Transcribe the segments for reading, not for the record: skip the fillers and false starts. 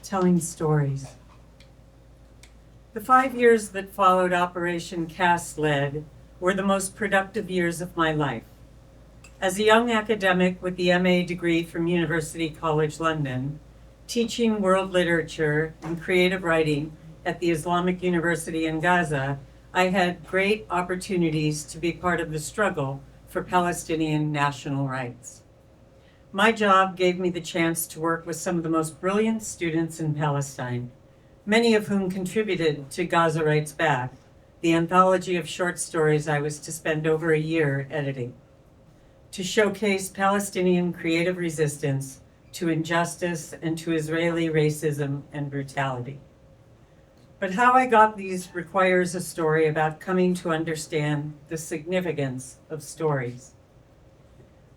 Telling stories. The 5 years that followed Operation Cast Lead were the most productive years of my life. As a young academic with the MA degree from University College London, teaching world literature and creative writing at the Islamic University in Gaza, I had great opportunities to be part of the struggle for Palestinian national rights. My job gave me the chance to work with some of the most brilliant students in Palestine, many of whom contributed to Gaza Writes Back, the anthology of short stories I was to spend over a year editing, to showcase Palestinian creative resistance to injustice and to Israeli racism and brutality. But how I got these requires a story about coming to understand the significance of stories.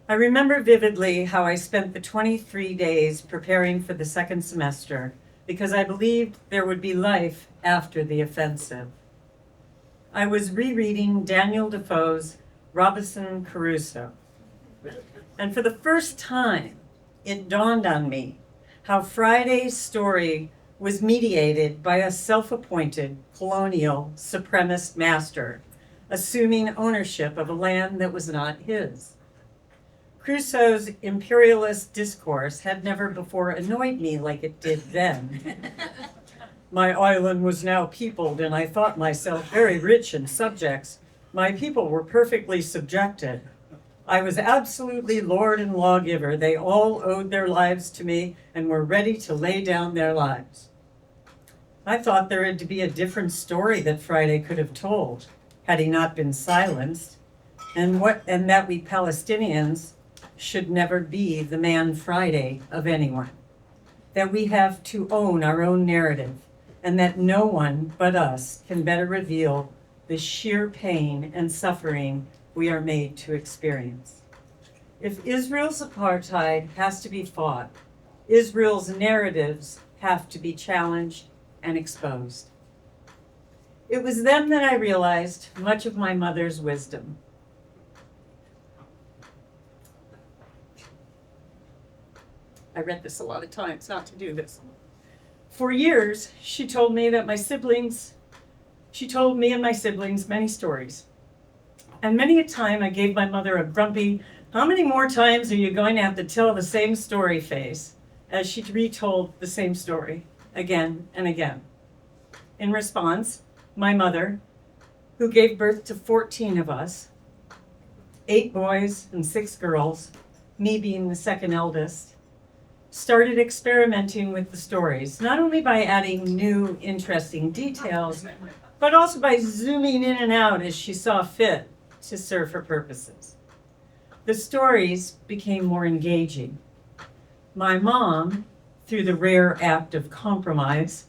I remember vividly how I spent the 23 days preparing for the second semester because I believed there would be life after the offensive. I was rereading Daniel Defoe's Robinson Crusoe. And for the first time, it dawned on me how Friday's story was mediated by a self-appointed colonial supremacist master, assuming ownership of a land that was not his. Crusoe's imperialist discourse had never before annoyed me like it did then. My island was now peopled, and I thought myself very rich in subjects. My people were perfectly subjected. I was absolutely lord and lawgiver. They all owed their lives to me and were ready to lay down their lives. I thought there had to be a different story that Friday could have told, had he not been silenced, and that we Palestinians should never be the man Friday of anyone, that we have to own our own narrative, and that no one but us can better reveal the sheer pain and suffering we are made to experience. If Israel's apartheid has to be fought, Israel's narratives have to be challenged and exposed. It was then that I realized much of my mother's wisdom. I read this a lot of times not to do this. For years, she told me and my siblings many stories. And many a time I gave my mother a grumpy, "How many more times are you going to have to tell the same story" face, as she retold the same story again and again. In response, my mother, who gave birth to 14 of us, 8 boys and 6 girls, me being the second eldest, started experimenting with the stories, not only by adding new, interesting details, but also by zooming in and out as she saw fit to serve her purposes. The stories became more engaging. My mom, through the rare act of compromise,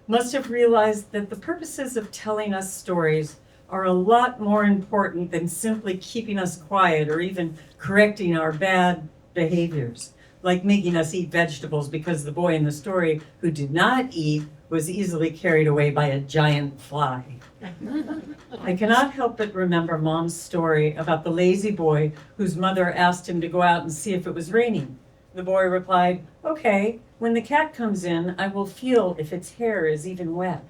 must have realized that the purposes of telling us stories are a lot more important than simply keeping us quiet or even correcting our bad behaviors, like making us eat vegetables because the boy in the story who did not eat was easily carried away by a giant fly. I cannot help but remember Mom's story about the lazy boy whose mother asked him to go out and see if it was raining. The boy replied, "Okay, when the cat comes in, I will feel if its hair is even wet."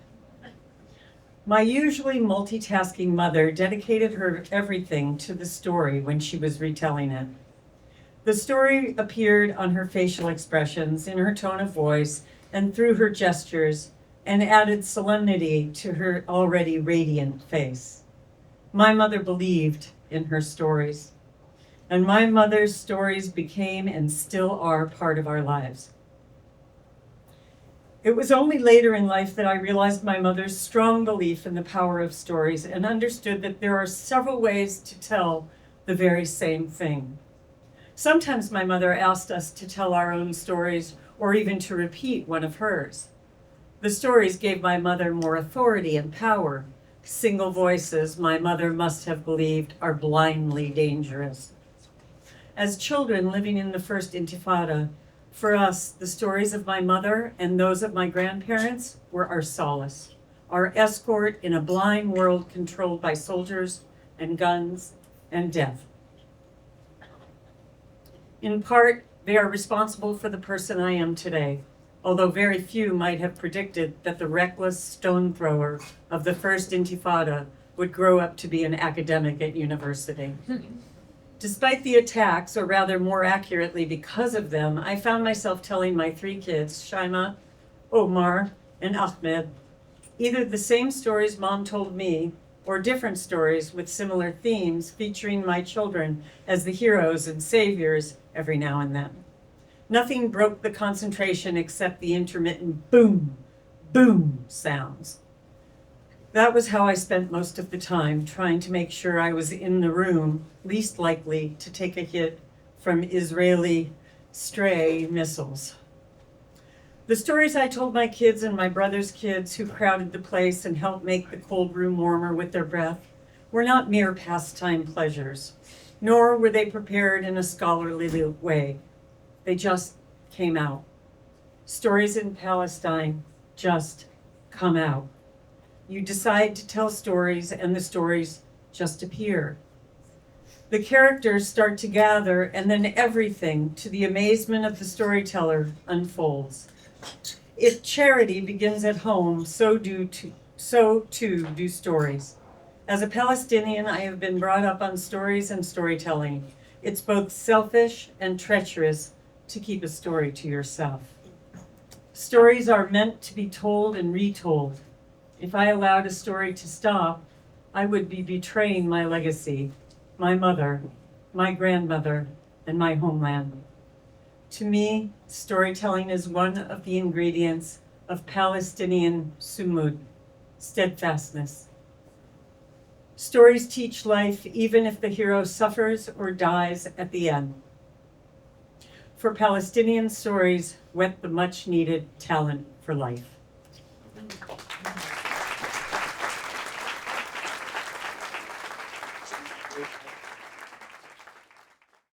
My usually multitasking mother dedicated her everything to the story when she was retelling it. The story appeared on her facial expressions, in her tone of voice, and through her gestures, and added solemnity to her already radiant face. My mother believed in her stories, and my mother's stories became and still are part of our lives. It was only later in life that I realized my mother's strong belief in the power of stories and understood that there are several ways to tell the very same thing. Sometimes my mother asked us to tell our own stories or even to repeat one of hers. The stories gave my mother more authority and power. Single voices, my mother must have believed, are blindly dangerous. As children living in the first Intifada, for us, the stories of my mother and those of my grandparents were our solace, our escort in a blind world controlled by soldiers and guns and death. In part, they are responsible for the person I am today, although very few might have predicted that the reckless stone thrower of the first Intifada would grow up to be an academic at university. Despite the attacks, or rather more accurately because of them, I found myself telling my 3 kids, Shaima, Omar, and Ahmed, either the same stories Mom told me or different stories with similar themes featuring my children as the heroes and saviors every now and then. Nothing broke the concentration except the intermittent boom, boom sounds. That was how I spent most of the time, trying to make sure I was in the room least likely to take a hit from Israeli stray missiles. The stories I told my kids and my brother's kids who crowded the place and helped make the cold room warmer with their breath were not mere pastime pleasures, nor were they prepared in a scholarly way. They just came out. Stories in Palestine just come out. You decide to tell stories and the stories just appear. The characters start to gather and then everything, to the amazement of the storyteller, unfolds. If charity begins at home, so too do stories. As a Palestinian, I have been brought up on stories and storytelling. It's both selfish and treacherous to keep a story to yourself. Stories are meant to be told and retold. If I allowed a story to stop, I would be betraying my legacy, my mother, my grandmother, and my homeland. To me, storytelling is one of the ingredients of Palestinian sumud, steadfastness. Stories teach life even if the hero suffers or dies at the end. For Palestinian stories, whet the much-needed talent for life.